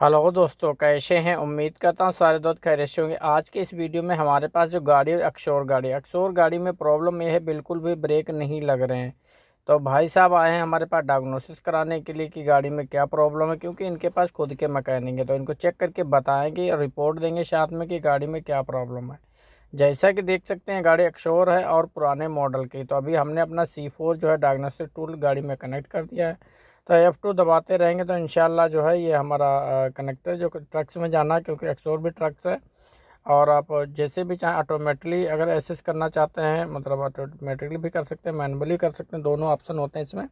Hello दोस्तों, कैसे हैं। उम्मीद करता हूँ सारे दोस्त खैरियत से होंगे। आज के इस वीडियो में हमारे पास जो गाड़ी है अक्सोर गाड़ी में प्रॉब्लम ये है, बिल्कुल भी ब्रेक नहीं लग रहे हैं। तो भाई साहब आए हैं हमारे पास डायग्नोसिस कराने के लिए कि गाड़ी में क्या प्रॉब्लम है, क्योंकि इनके पास खुद के मैकेनिक है। तो इनको चेक करके बताएंगे और रिपोर्ट देंगे साथ में कि गाड़ी में क्या प्रॉब्लम है। जैसा कि देख सकते हैं गाड़ी अक्सोर है और पुराने मॉडल की। तो अभी हमने अपना C4 जो है डायग्नोस्टिक टूल गाड़ी में कनेक्ट कर दिया है। तो F2 दबाते रहेंगे तो इंशाल्लाह जो है ये हमारा कनेक्टर जो ट्रक्स में जाना है, क्योंकि अक्सोर भी ट्रक्स है। और आप जैसे भी चाहें ऑटोमेटिकली अगर एसेस करना चाहते हैं, मतलब ऑटोमेटिकली भी कर सकते हैं, मैनुअली कर सकते हैं, दोनों ऑप्शन होते हैं इसमें।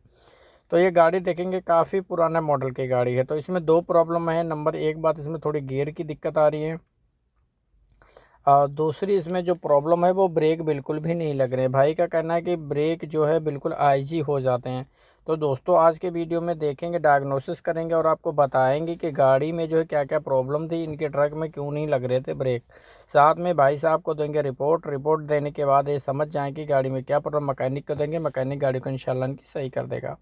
तो ये गाड़ी देखेंगे काफ़ी पुराना मॉडल की गाड़ी है। तो इसमें दो प्रॉब्लम है। नंबर एक बात, इसमें थोड़ी गियर की दिक्कत आ रही है। दूसरी इसमें जो प्रॉब्लम है वो ब्रेक बिल्कुल भी नहीं लग रहे। भाई का कहना है कि ब्रेक जो है बिल्कुल आइजी हो जाते हैं। तो दोस्तों आज के वीडियो में देखेंगे, डायग्नोसिस करेंगे और आपको बताएंगे कि गाड़ी में जो है क्या क्या प्रॉब्लम थी, इनके ट्रक में क्यों नहीं लग रहे थे ब्रेक। साथ में भाई साहब को देंगे रिपोर्ट देने के बाद ये समझ जाएँ कि गाड़ी में क्या प्रॉब्लम। मैकेनिक को देंगे, मैकेनिक गाड़ी को इंशाल्लाह इनकी सही कर देगा।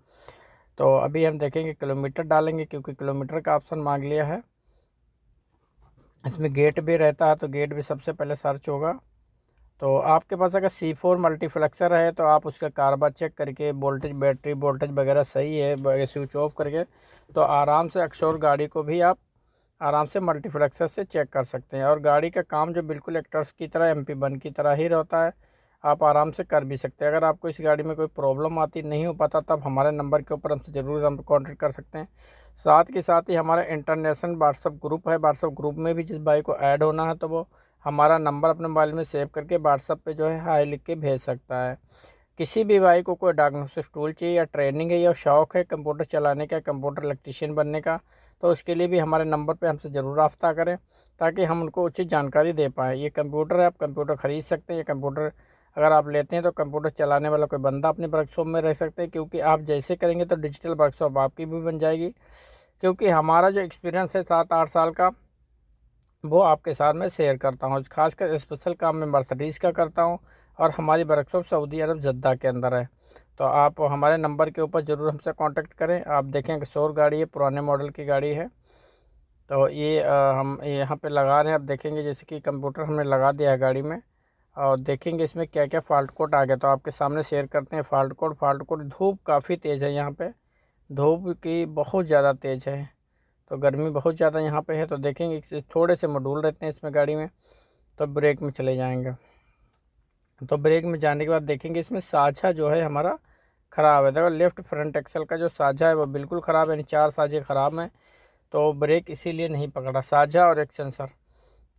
तो अभी हम देखेंगे, किलोमीटर डालेंगे क्योंकि किलोमीटर का ऑप्शन मांग लिया है। इसमें गेट भी रहता है तो गेट भी सबसे पहले सर्च होगा। तो आपके पास अगर C4 मल्टीफ्लेक्सर है तो आप उसका कार्बा चेक करके वोल्टेज, बैटरी वोल्टेज वगैरह सही है, स्विच ऑफ करके तो आराम से अक्सोर गाड़ी को भी आप आराम से मल्टीफ्लेक्सर से चेक कर सकते हैं। और गाड़ी का काम जो बिल्कुल एक्टर्स की तरह MP1 की तरह ही रहता है, आप आराम से कर भी सकते हैं। अगर आपको इस गाड़ी में कोई प्रॉब्लम आती नहीं हो पाता तब हमारे नंबर के ऊपर हमसे ज़रूर हम कॉन्टेक्ट कर सकते हैं। साथ ही हमारा इंटरनेशनल व्हाट्सअप ग्रुप है। व्हाट्सअप ग्रुप में भी जिस भाई को ऐड होना है तो वो हमारा नंबर अपने मोबाइल में सेव करके व्हाट्सअप पे जो है हाई लिख के भेज सकता है। किसी भी भाई को कोई डायग्नोस्टिक टूल चाहिए या ट्रेनिंग है या शौक़ है कंप्यूटर चलाने का, कंप्यूटर इलेक्ट्रीशियन बनने का, तो उसके लिए भी हमारे नंबर पे हमसे ज़रूर रब्ता करें ताकि हम उनको उचित जानकारी दे पाएँ। ये कंप्यूटर है, आप कंप्यूटर ख़रीद सकते हैं। ये कंप्यूटर अगर आप लेते हैं तो कंप्यूटर चलाने वाला कोई बंदा अपने वर्कशॉप में रह सकते हैं, क्योंकि आप जैसे करेंगे तो डिजिटल वर्कशॉप आपकी भी बन जाएगी। क्योंकि हमारा जो एक्सपीरियंस है 7-8 साल का, वो आपके साथ मैं शेयर करता हूँ। खासकर स्पेशल काम मैं मर्सिडीज़ का करता हूँ और हमारी वर्कशॉप सऊदी अरब जद्दा के अंदर है। तो आप हमारे नंबर के ऊपर ज़रूर हमसे कांटेक्ट करें। आप देखें शोर गाड़ी है, पुराने मॉडल की गाड़ी है। तो ये हम यहाँ पे लगा रहे हैं। अब देखेंगे जैसे कि कंप्यूटर हमने लगा दिया है गाड़ी में, और देखेंगे इसमें क्या क्या फ़ॉल्ट कोड आ गया। तो आपके सामने शेयर करते हैं फ़ॉल्ट कोड। धूप काफ़ी तेज़ है यहाँ पे, धूप की बहुत ज़्यादा तेज़ है, तो गर्मी बहुत ज़्यादा यहाँ पे है। तो देखेंगे थोड़े से मॉड्यूल रहते हैं इसमें गाड़ी में। तो ब्रेक में चले जाएंगे। तो ब्रेक में जाने के बाद देखेंगे इसमें साझा जो है हमारा ख़राब है। देखो लेफ़्ट फ्रंट एक्सल का जो साझा है वो बिल्कुल ख़राब है, यानी 4 साझे ख़राब हैं। तो ब्रेक इसीलिए नहीं पकड़ा, साझा और एक सेंसर।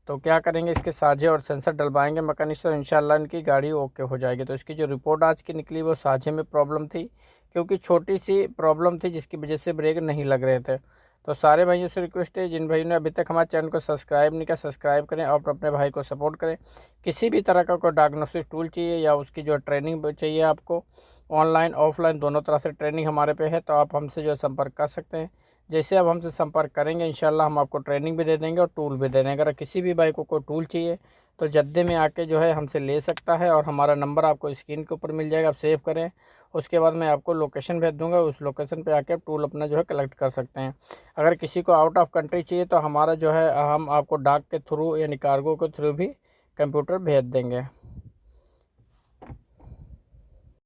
तो क्या करेंगे, इसके साझे और सेंसर डलवाएंगे मैकेनिक से, तो इंशाल्लाह इनकी गाड़ी ओके हो जाएगी। तो इसकी जो रिपोर्ट आज की निकली वो साझे में प्रॉब्लम थी, क्योंकि छोटी सी प्रॉब्लम थी जिसकी वजह से ब्रेक नहीं लग रहे थे। तो सारे भाइयों से रिक्वेस्ट है, जिन भाइयों ने अभी तक हमारे चैनल को सब्सक्राइब नहीं किया, सब्सक्राइब करें और अपने भाई को सपोर्ट करें। किसी भी तरह का कोई डायग्नोस्टिक टूल चाहिए या उसकी जो ट्रेनिंग चाहिए आपको, ऑनलाइन ऑफलाइन दोनों तरह से ट्रेनिंग हमारे पे है, तो आप हमसे जो संपर्क कर सकते हैं। जैसे अब हमसे संपर्क करेंगे इंशाल्लाह हम आपको ट्रेनिंग भी दे देंगे और टूल भी दे देंगे। अगर किसी भी भाई को कोई टूल चाहिए तो जद्दे में आके जो है हमसे ले सकता है, और हमारा नंबर आपको स्क्रीन के ऊपर मिल जाएगा, आप सेव करें। उसके बाद मैं आपको लोकेशन भेज दूंगा, उस लोकेशन पे आके आप टूल अपना जो है कलेक्ट कर सकते हैं। अगर किसी को आउट ऑफ कंट्री चाहिए तो हमारा जो है हम आपको डाक के थ्रू यानी कार्गो के थ्रू भी कंप्यूटर भेज देंगे।